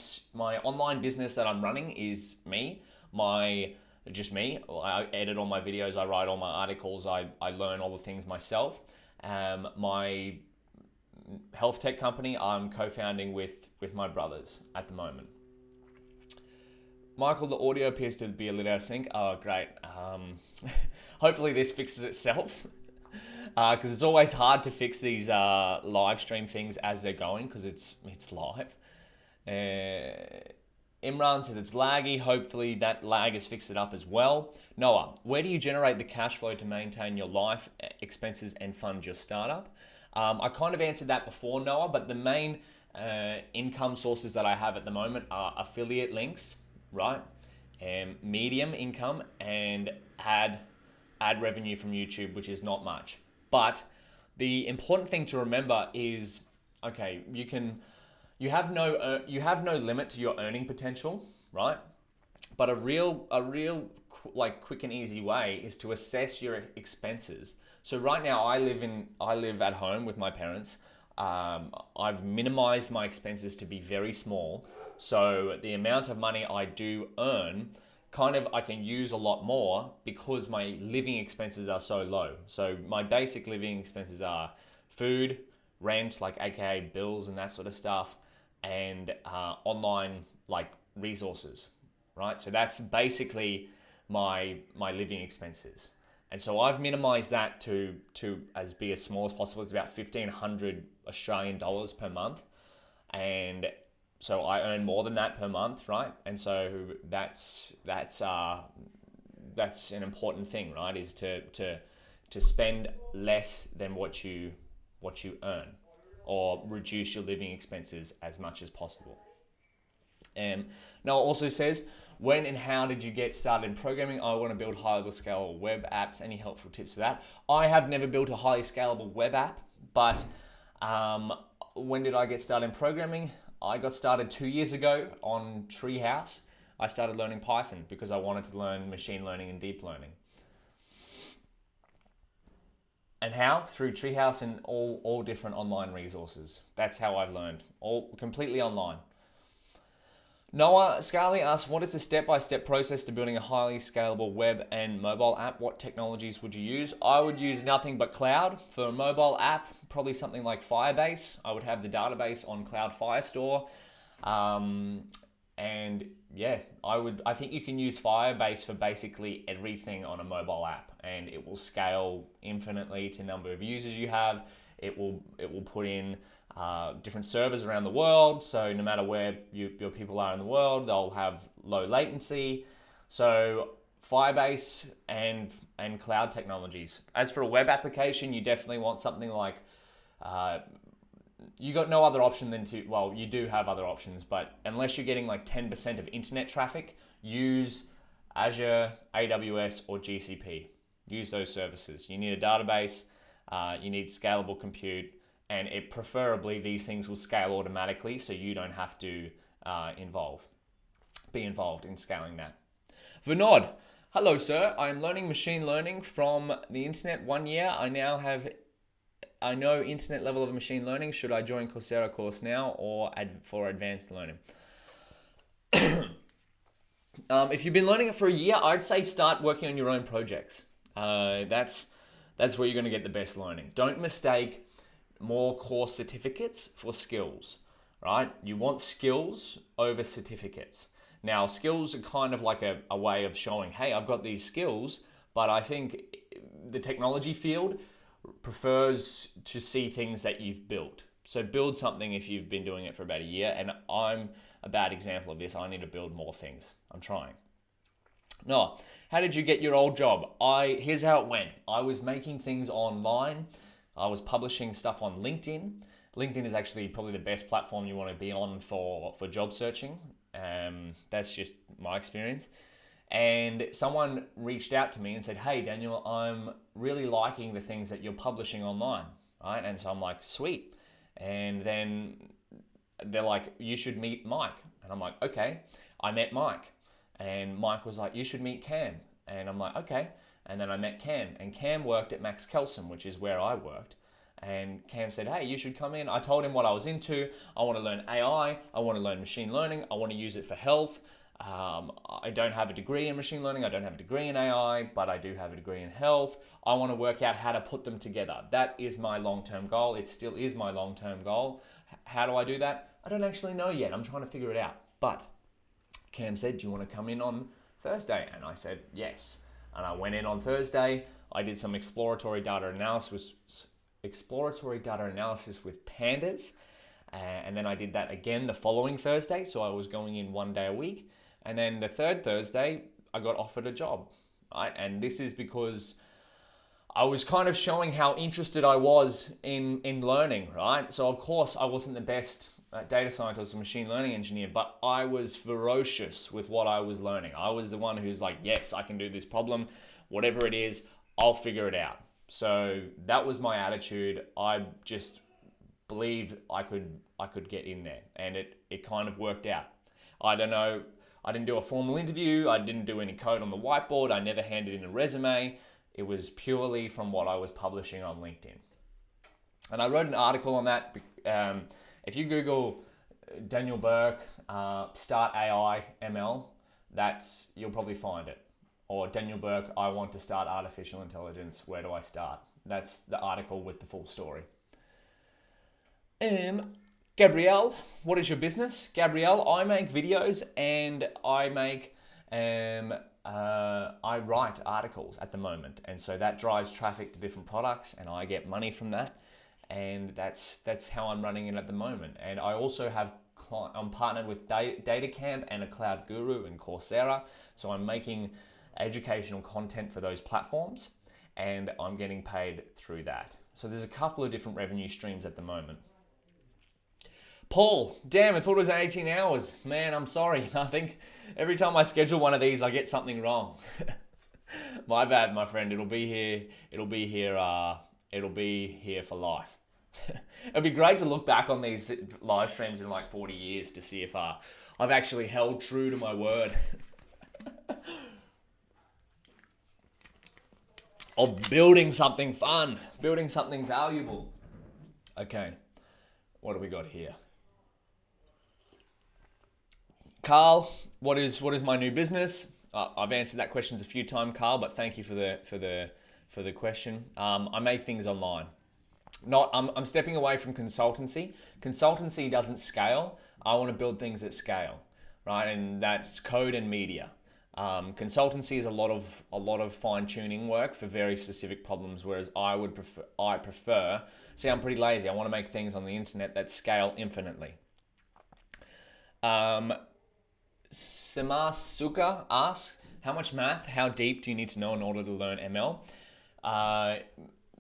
online business that I'm running is me. My just me. I edit all my videos, I write all my articles, I learn all the things myself. My health tech company I'm co-founding with my brothers at the moment. Michael, the audio appears to be a little out of sync. Oh, great. Hopefully this fixes itself. Because it's always hard to fix these live stream things as they're going, because it's live. Imran says it's laggy. Hopefully that lag has fixed it up as well. Noah, where do you generate the cash flow to maintain your life expenses and fund your startup? I kind of answered that before, Noah, but the main income sources that I have at the moment are affiliate links, right? Medium income and ad revenue from YouTube, which is not much. But the important thing to remember is, okay, you have no limit to your earning potential, right? But a real like quick and easy way is to assess your expenses. So right now I live at home with my parents. I've minimized my expenses to be very small. So the amount of money I do earn, I can use a lot more because my living expenses are so low. So my basic living expenses are food, rent, like AKA bills and that sort of stuff, and online like resources, right? So that's basically my living expenses. And so I've minimized that to as be as small as possible. It's about 1,500 Australian dollars per month. And so I earn more than that per month, right? And so that's an important thing, right? Is to spend less than what you earn, or reduce your living expenses as much as possible. Noah also says, when and how did you get started in programming? I want to build highly scalable web apps. Any helpful tips for that? I have never built a highly scalable web app, but when did I get started in programming? I got started 2 years ago on Treehouse. I started learning Python because I wanted to learn machine learning and deep learning. And how? Through Treehouse and all different online resources. That's how I've learned, all completely online. Noah Scarley asks, what is the step-by-step process to building a highly scalable web and mobile app? What technologies would you use? I would use nothing but cloud. For a mobile app, probably something like Firebase. I would have the database on Cloud Firestore. And yeah, I think you can use Firebase for basically everything on a mobile app, and it will scale infinitely to number of users you have. It will put in different servers around the world, so no matter where your people are in the world, they'll have low latency. So Firebase and cloud technologies. As for a web application, you definitely want something like you got no other option than you do have other options, but unless you're getting like 10% of internet traffic, use Azure, AWS, or GCP. Use those services. You need a database, you need scalable compute, and preferably these things will scale automatically, so you don't have to be involved in scaling that. Vinod, hello sir. I am learning machine learning from the internet 1 year. I know internet level of machine learning. Should I join Coursera course now or for advanced learning? If you've been learning it for a year, I'd say start working on your own projects. That's where you're going to get the best learning. Don't mistake more course certificates for skills, right? You want skills over certificates. Now, skills are kind of like a way of showing, hey, I've got these skills, but I think the technology field prefers to see things that you've built. So build something if you've been doing it for about a year, and I'm a bad example of this. I need to build more things. I'm trying. No, how did you get your old job? Here's how it went. I was making things online. I was publishing stuff on LinkedIn. LinkedIn is actually probably the best platform you want to be on for job searching. That's just my experience. And someone reached out to me and said, hey, Daniel, I'm really liking the things that you're publishing online, right? And so I'm like, sweet. And then they're like, you should meet Mike. And I'm like, okay. I met Mike. And Mike was like, you should meet Cam. And I'm like, okay. And then I met Cam. And Cam worked at Max Kelsen, which is where I worked. And Cam said, hey, you should come in. I told him what I was into. I want to learn AI. I want to learn machine learning. I want to use it for health. I don't have a degree in machine learning, I don't have a degree in AI, but I do have a degree in health. I want to work out how to put them together. That is my long-term goal. It still is my long-term goal. How do I do that? I don't actually know yet. I'm trying to figure it out. But Cam said, do you want to come in on Thursday? And I said, yes. And I went in on Thursday. I did some exploratory data analysis with pandas. And then I did that again the following Thursday. So I was going in 1 day a week. And then the third Thursday, I got offered a job, right? And this is because I was kind of showing how interested I was in learning, right? So of course I wasn't the best data scientist or machine learning engineer, but I was ferocious with what I was learning. I was the one who's like, yes, I can do this problem, whatever it is, I'll figure it out. So that was my attitude. I just believed I could get in there, and it kind of worked out. I don't know, I didn't do a formal interview, I didn't do any code on the whiteboard, I never handed in a resume. It was purely from what I was publishing on LinkedIn. And I wrote an article on that. If you Google Daniel Bourke, start AI ML, you'll probably find it. Or Daniel Bourke, I want to start artificial intelligence, where do I start? That's the article with the full story. Gabrielle, what is your business? Gabrielle, I make videos and I write articles at the moment, and so that drives traffic to different products, and I get money from that, and that's how I'm running it at the moment. And I also I'm partnered with DataCamp and a Cloud Guru and Coursera, so I'm making educational content for those platforms, and I'm getting paid through that. So there's a couple of different revenue streams at the moment. Paul, damn, I thought it was 18 hours. Man, I'm sorry. I think every time I schedule one of these, I get something wrong. My bad, my friend. It'll be here for life. It'd be great to look back on these live streams in like 40 years to see if I've actually held true to my word. Of building something fun, building something valuable. Okay, what do we got here? Carl, what is my new business? I've answered that question a few times, Carl, but thank you for the question. I make things online. I'm stepping away from consultancy. Consultancy doesn't scale. I want to build things that scale, right? And that's code and media. Consultancy is a lot of fine tuning work for very specific problems, whereas I prefer. See, I'm pretty lazy. I want to make things on the internet that scale infinitely. Samasuka asks, how much math, how deep do you need to know in order to learn ML?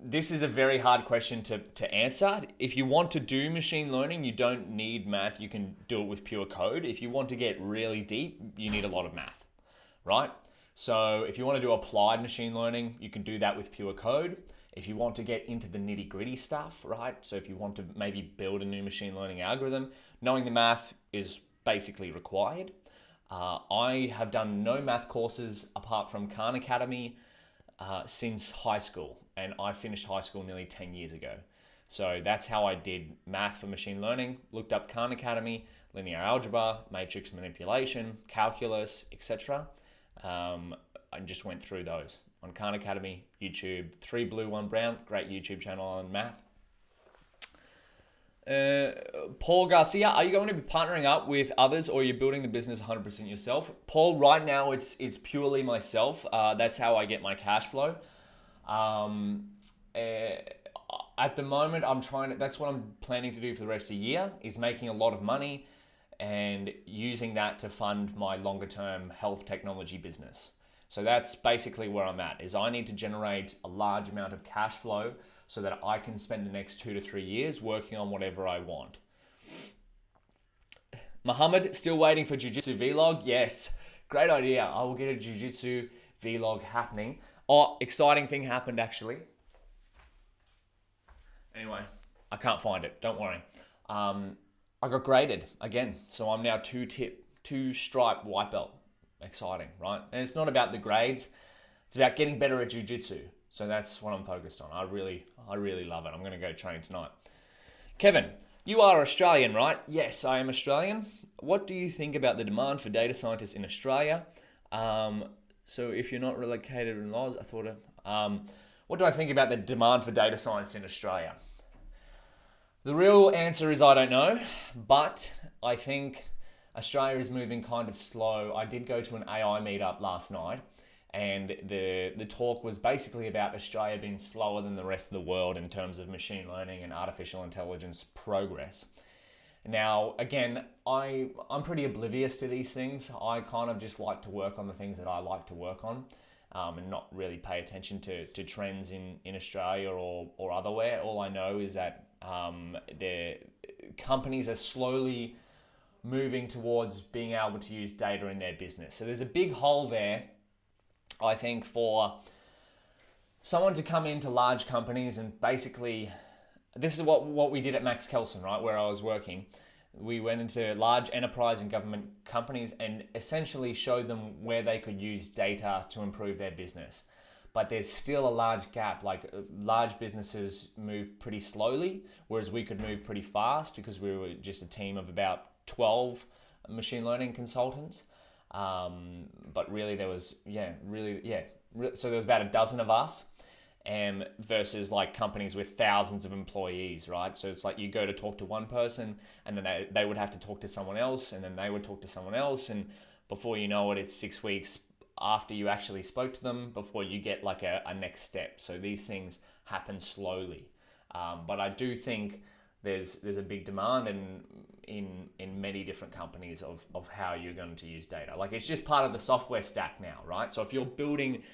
This is a very hard question to answer. If you want to do machine learning, you don't need math. You can do it with pure code. If you want to get really deep, you need a lot of math, right? So if you want to do applied machine learning, you can do that with pure code. If you want to get into the nitty gritty stuff, right? So if you want to maybe build a new machine learning algorithm, knowing the math is basically required. I have done no math courses apart from Khan Academy since high school, and I finished high school nearly 10 years ago. So that's how I did math for machine learning, looked up Khan Academy, linear algebra, matrix manipulation, calculus, etc. I just went through those on Khan Academy, YouTube, 3 Blue, 1 Brown, great YouTube channel on math. Paul Garcia, are you going to be partnering up with others, or are you building the business 100% yourself? Paul, right now it's purely myself. That's how I get my cash flow. At the moment, that's what I'm planning to do for the rest of the year, is making a lot of money and using that to fund my longer term health technology business. So that's basically where I'm at, is I need to generate a large amount of cash flow so that I can spend the next 2 to 3 years working on whatever I want. Muhammad, still waiting for Jiu-Jitsu vlog? Yes, great idea. I will get a Jiu-Jitsu vlog happening. Oh, exciting thing happened actually. Anyway, I can't find it, don't worry. I got graded again, so I'm now 2-stripe white belt. Exciting, right? And it's not about the grades, it's about getting better at Jiu-Jitsu. So that's what I'm focused on. I really love it. I'm going to go train tonight. Kevin, You are Australian, right? Yes, I am Australian. What do you think about the demand for data scientists in Australia? Um, so if you're not relocated in laws, I thought, what do I think about the demand for data science in Australia? The real answer is I don't know, but I think Australia is moving kind of slow. I did go to an AI meetup last night, and the talk was basically about Australia being slower than the rest of the world in terms of machine learning and artificial intelligence progress. Now, again, I'm pretty oblivious to these things. I kind of just like to work on the things that I like to work on, and not really pay attention to trends in Australia or otherwhere. All I know is that the companies are slowly moving towards being able to use data in their business. So there's a big hole there, I think, for someone to come into large companies and basically, this is what we did at Max Kelson, right, where I was working. We went into large enterprise and government companies and essentially showed them where they could use data to improve their business. But there's still a large gap. Like, large businesses move pretty slowly, whereas we could move pretty fast because we were just a team of about 12 machine learning consultants. But really there was, so there was about a dozen of us, versus like companies with thousands of employees, right? So it's like you go to talk to one person and then they would have to talk to someone else, and then they would talk to someone else, and before you know it, it's 6 weeks after you actually spoke to them before you get like a next step. So these things happen slowly. But I do think there's a big demand in many different companies of how you're going to use data. Like, it's just part of the software stack now, right? So if you're building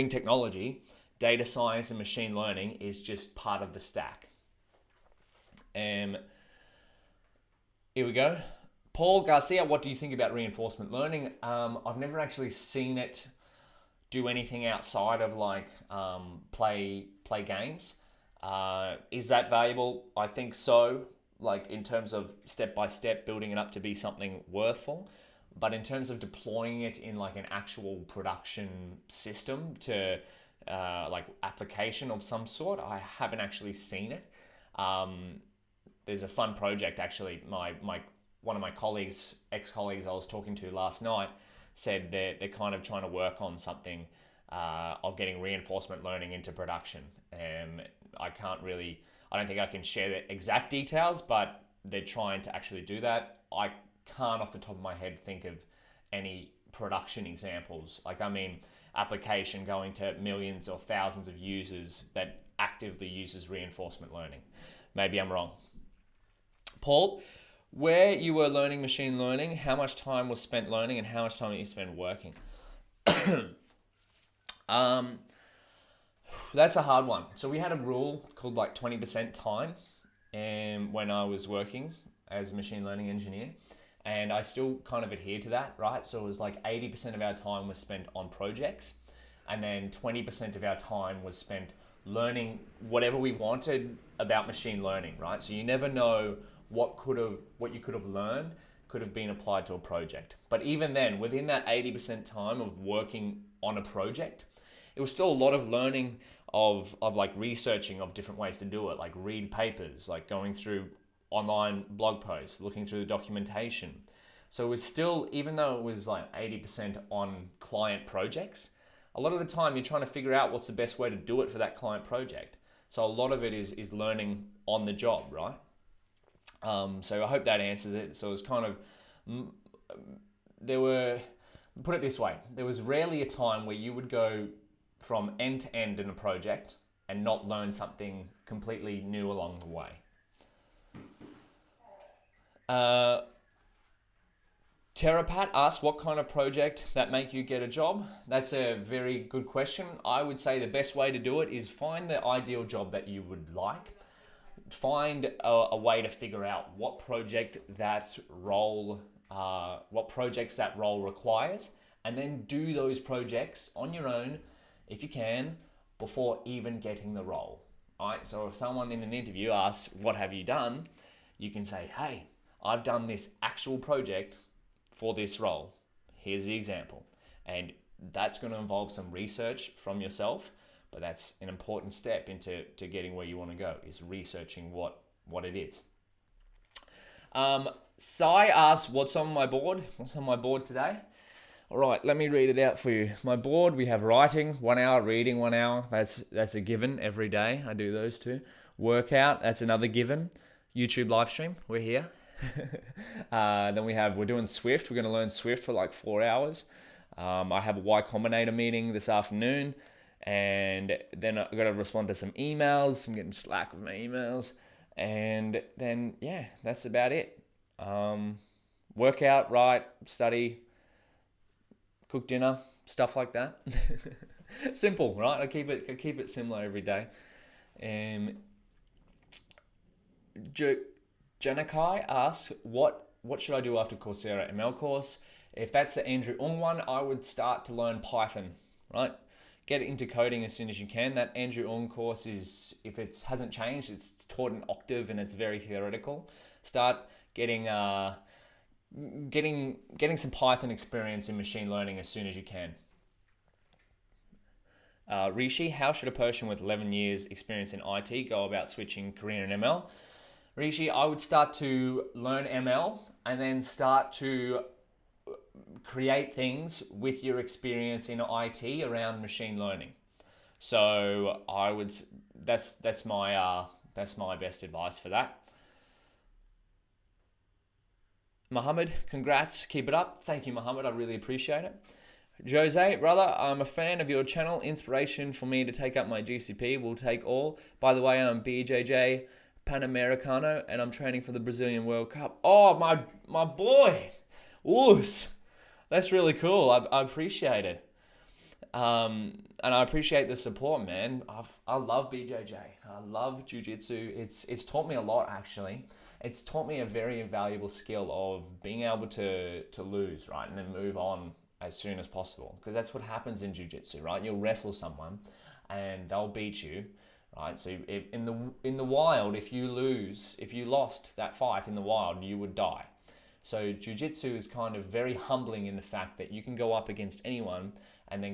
technology, data science and machine learning is just part of the stack. Here we go. Paul Garcia, what do you think about reinforcement learning? I've never actually seen it do anything outside of like play games. Is that valuable? I think so. Like, in terms of step by step building it up to be something worthful. But in terms of deploying it in like an actual production system to like application of some sort, I haven't actually seen it. There's a fun project actually. One of my ex-colleagues I was talking to last night said they're kind of trying to work on something of getting reinforcement learning into production. I don't think I can share the exact details, but they're trying to actually do that. I can't off the top of my head think of any production examples. Like, I mean, application going to millions or thousands of users that actively uses reinforcement learning. Maybe I'm wrong. Paul, where you were learning machine learning, how much time was spent learning and how much time did you spend working? That's a hard one. So we had a rule called like 20% time when I was working as a machine learning engineer. And I still kind of adhere to that, right? So it was like 80% of our time was spent on projects, and then 20% of our time was spent learning whatever we wanted about machine learning, right? So you never know what you could have learned could have been applied to a project. But even then, within that 80% time of working on a project, it was still a lot of learning of like researching of different ways to do it, like read papers, like going through online blog posts, looking through the documentation. So it was still, even though it was like 80% on client projects, a lot of the time you're trying to figure out what's the best way to do it for that client project. So a lot of it is learning on the job, right? So I hope that answers it. So it was kind of, put it this way, there was rarely a time where you would go from end to end in a project and not learn something completely new along the way. Terapat asks, what kind of project that make you get a job? That's a very good question. I would say the best way to do it is find the ideal job that you would like. Find a way to figure out what projects that role requires, and then do those projects on your own, if you can, before even getting the role. All right. So if someone in an interview asks, what have you done? You can say, hey, I've done this actual project for this role. Here's the example. And that's going to involve some research from yourself, but that's an important step into getting where you want to go, is researching what it is. Sai asks, what's on my board? What's on my board today? All right, let me read it out for you. My board, we have writing, 1 hour, reading 1 hour. That's a given every day. I do those two. Workout, that's another given. YouTube live stream, we're here. Then we're doing Swift. We're going to learn Swift for like 4 hours. I have a Y Combinator meeting this afternoon. And then I've got to respond to some emails. I'm getting slack with my emails. And then, yeah, that's about it. Workout, write, study, cook dinner, stuff like that. Simple, right? I keep it similar every day. Janakai asks, what should I do after Coursera ML course? If that's the Andrew Ung one, I would start to learn Python, right? Get into coding as soon as you can. That Andrew Ung course is, if it hasn't changed, it's taught in Octave and it's very theoretical. Start getting some Python experience in machine learning as soon as you can. Rishi, how should a person with 11 years experience in IT go about switching career in ML? Rishi, I would start to learn ML and then start to create things with your experience in IT around machine learning. So that's my best advice for that. Mohammed, congrats, keep it up. Thank you, Mohammed, I really appreciate it. Jose, brother, I'm a fan of your channel. Inspiration for me to take up my GCP will take all. By the way, I'm BJJ Panamericano and I'm training for the Brazilian World Cup. Oh, my boy. Oos. That's really cool. I appreciate it. And I appreciate the support, man. I love BJJ. I love Jiu-Jitsu. It's taught me a lot, actually. It's taught me a very valuable skill of being able to lose, right? And then move on as soon as possible. Because that's what happens in Jiu-Jitsu, right? You'll wrestle someone and they'll beat you, right? So in the wild, if you lost that fight in the wild, you would die. So Jiu-Jitsu is kind of very humbling in the fact that you can go up against anyone and then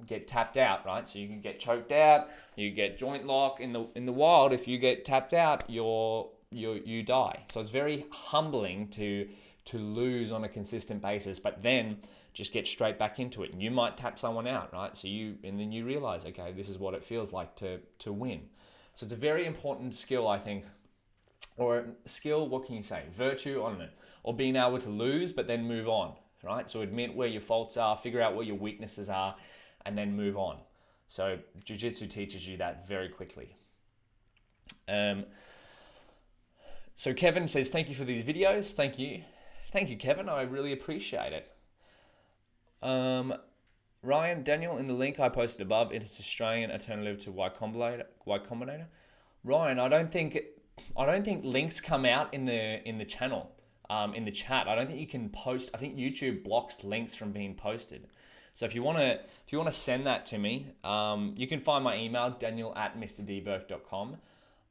get tapped out, right? So you can get choked out, you get joint lock. In the wild, if you get tapped out, you die. So it's very humbling to lose on a consistent basis, but then just get straight back into it. And you might tap someone out, right? And then you realize, okay, this is what it feels like to win. So it's a very important skill, I think. Or skill, what can you say? Virtue, I don't know. Or being able to lose, but then move on, right? So admit where your faults are, figure out where your weaknesses are, and then move on. So Jiu-Jitsu teaches you that very quickly. So Kevin says, thank you for these videos. Thank you, Kevin. I really appreciate it. Ryan, Daniel, in the link I posted above, it is Australian alternative to Y Combinator. Ryan, I don't think links come out in the channel, in the chat. I don't think you can post. I think YouTube blocks links from being posted. So if you want to send that to me, you can find my email, daniel@mrdbourke.com.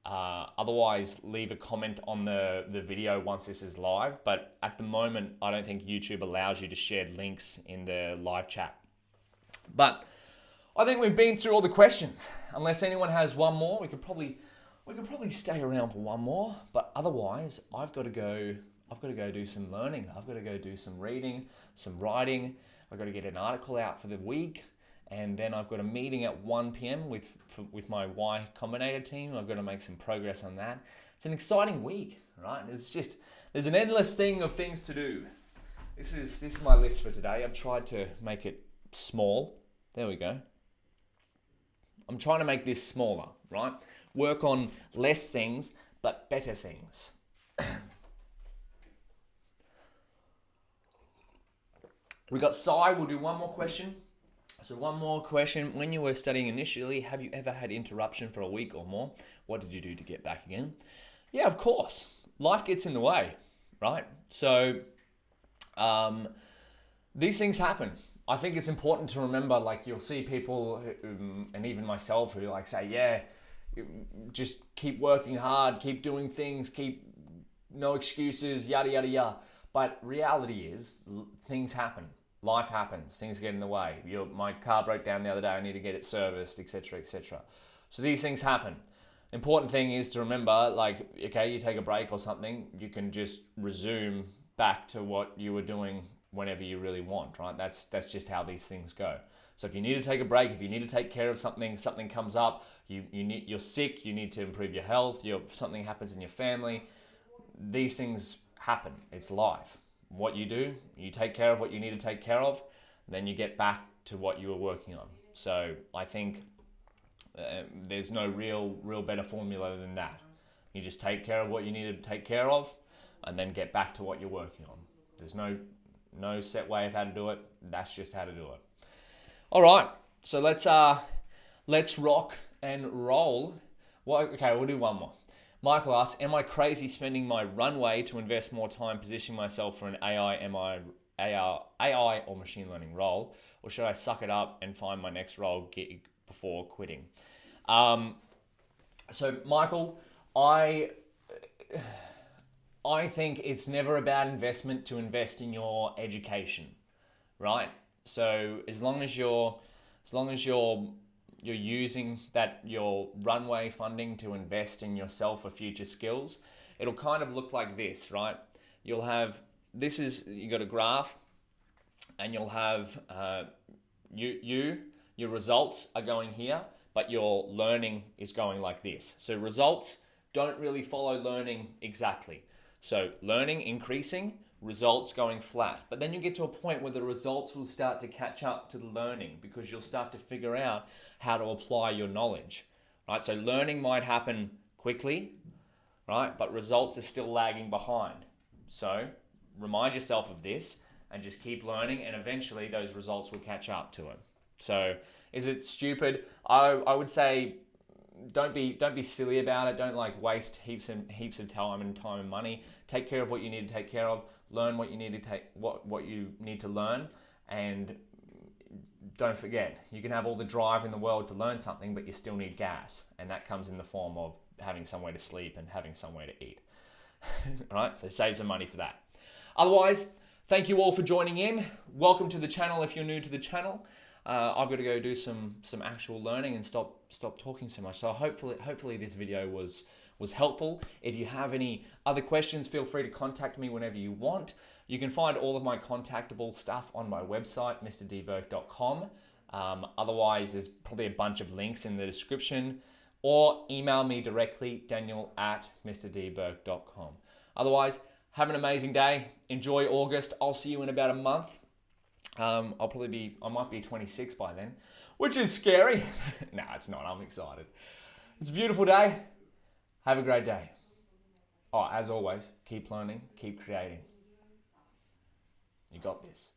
Otherwise, leave a comment on the video once this is live. But at the moment, I don't think YouTube allows you to share links in the live chat. But I think we've been through all the questions. Unless anyone has one more, we could probably stay around for one more. But otherwise, I've got to go do some learning. I've got to go do some reading, some writing. I've got to get an article out for the week. And then I've got a meeting at 1 p.m. with my Y Combinator team. I've got to make some progress on that. It's an exciting week, right? It's just, there's an endless thing of things to do. This is my list for today. I've tried to make it small. There we go. I'm trying to make this smaller, right? Work on less things, but better things. We got Sai. We'll do one more question. So one more question. When you were studying initially, have you ever had interruption for a week or more? What did you do to get back again? Yeah, of course. Life gets in the way, right? So these things happen. I think it's important to remember, like you'll see people, and even myself, who like say, yeah, just keep working hard, keep doing things, no excuses, yada, yada, yada. But reality is things happen. Life happens. Things get in the way. My car broke down the other day. I need to get it serviced, etc., etc. So these things happen. Important thing is to remember, like, okay, you take a break or something, you can just resume back to what you were doing whenever you really want, right? That's just how these things go. So if you need to take a break, if you need to take care of something, something comes up, you're sick, you need to improve your health, something happens in your family, these things happen. It's life. What you do, you take care of what you need to take care of, then you get back to what you were working on. So I think there's no real better formula than that. You just take care of what you need to take care of, and then get back to what you're working on. There's no set way of how to do it. That's just how to do it. All right, so let's rock and roll. Well, okay, we'll do one more. Michael asks, am I crazy spending my runway to invest more time positioning myself for an AI or machine learning role, or should I suck it up and find my next role gig before quitting? So Michael, I think it's never a bad investment to invest in your education, right? So as long as you're using your runway funding to invest in yourself for future skills, it'll kind of look like this, right? You'll have you got a graph, and you'll have your results are going here, but your learning is going like this. So results don't really follow learning exactly. So learning increasing, results going flat. But then you get to a point where the results will start to catch up to the learning, because you'll start to figure out how to apply your knowledge, right? So learning might happen quickly, right? But results are still lagging behind. So remind yourself of this and just keep learning, and eventually those results will catch up to it. So is it stupid? I would say don't be silly about it. Don't like waste heaps of time and money. Take care of what you need to take care of. Learn what you need to what you need to learn, and don't forget, you can have all the drive in the world to learn something, but you still need gas, and that comes in the form of having somewhere to sleep and having somewhere to eat. Right? So save some money for that. Otherwise, thank you all for joining in. Welcome to the channel if you're new to the channel. I've got to go do some actual learning and stop talking so much. So hopefully this video was helpful. If you have any other questions, feel free to contact me whenever you want. You can find all of my contactable stuff on my website, mrdbourke.com. Otherwise, there's probably a bunch of links in the description, or email me directly, daniel@mrdbourke.com. Otherwise, have an amazing day. Enjoy August. I'll see you in about a month. I might be 26 by then, which is scary. Nah, it's not. I'm excited. It's a beautiful day. Have a great day. Oh, as always, keep learning, keep creating. You got this.